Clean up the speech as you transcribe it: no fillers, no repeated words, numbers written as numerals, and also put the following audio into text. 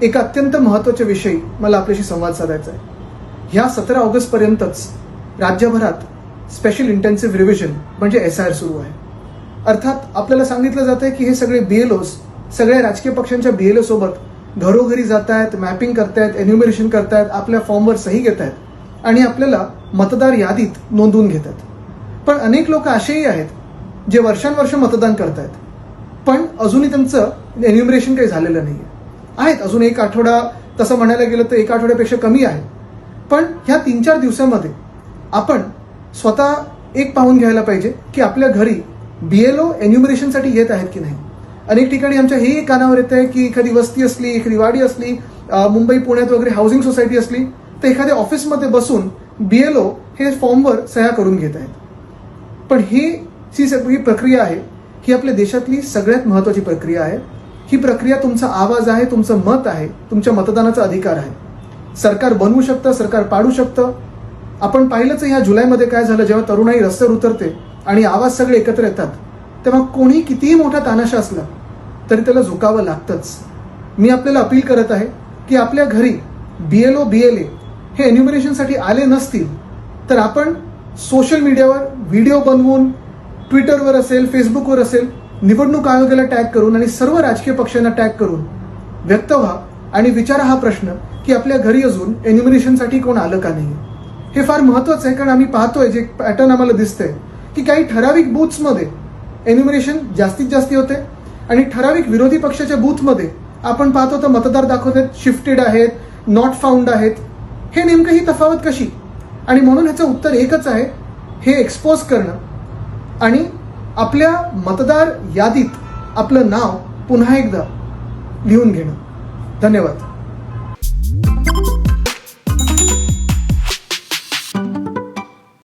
एका अत्यंत महत्त्वाच्या विषयी मला आपल्याशी संवाद साधायचा आहे. ह्या 17 ऑगस्टपर्यंतच राज्यभरात स्पेशल इंटेन्सिव्ह रिव्हिजन म्हणजे SIR सुरू आहे. अर्थात आपल्याला सांगितलं जातंय की हे सगळे BLOs सगळ्या राजकीय पक्षांच्या BLO सोबत घरोघरी जात आहेत, मॅपिंग करतायत, एन्युमरेशन करतायत, आपल्या फॉर्मवर सही घेत आहेत आणि आपल्याला मतदार यादीत नोंदवून घेतात. पण अनेक लोक असेही आहेत जे वर्षानुवर्ष मतदान करतायत, पण अजूनही त्यांचं एन्युमरेशन काही झालेलं नाहीये. आहेत अजून एक आठवडा, तसं म्हणायला गेलं तर 1 आठवड्यापेक्षा कमी आहे. पण ह्या 3-4 दिवसांमध्ये आपण स्वतः एक पाहून घ्यायला पाहिजे की आपल्या घरी BLO एन्युमरेशनसाठी येत आहेत की नाही. अनेक ठिकाणी आमच्या हे कानावर येत आहे की एखादी वस्ती असली, एखादी वाडी असली, मुंबई पुण्यात वगैरे हाऊसिंग सोसायटी असली तर एखाद्या ऑफिसमध्ये बसून BLO हे फॉर्मवर सह्या करून घेत आहेत. पण ही सगळी प्रक्रिया आहे, ही आपल्या देशातली सगळ्यात महत्वाची प्रक्रिया आहे. ही प्रक्रिया तुमचा आवाज आहे, तुमचं मत आहे, तुमच्या मतदानाचा अधिकार आहे. सरकार बनवू शकतं, सरकार पाडू शकतं. आपण पाहिलंच ह्या जुलैमध्ये काय झालं, जेव्हा तरुणाई रस्त्यावर उतरते आणि आवाज सगळे एकत्र येतात, तेव्हा कोणी कितीही मोठा तानाशा असला तरी त्याला झुकावं लागतंच. मी आपल्याला अपील करत आहे की आपल्या घरी BLO BLA हे एन्युमरेशनसाठी आले नसतील तर आपण सोशल मीडियावर व्हिडिओ बनवून, ट्विटरवर असेल, फेसबुकवर असेल, निवडणूक आयोगाला टॅग करून आणि सर्व राजकीय पक्षांना टॅग करून व्यक्त व्हा आणि विचारा हा प्रश्न की आपल्या घरी अजून एन्युमरेशनसाठी कोण आलं का नाही. हे फार महत्वाचं आहे, कारण आम्ही पाहतोय जे पॅटर्न आम्हाला दिसतंय की काही ठराविक बूथ्समध्ये एन्युमरेशन जास्तीत जास्त होते आणि ठराविक विरोधी पक्षाच्या बूथमध्ये आपण पाहतो तर मतदार दाखवतात शिफ्टेड आहेत, नॉट फाउंड आहेत. हे नेमकं ही तफावत कशी? आणि म्हणून ह्याचं उत्तर एकच आहे, हे एक्सपोज करणं आणि आपल्या मतदार यादीत आपलं नाव पुन्हा एकदा लिहून घेणं. धन्यवाद.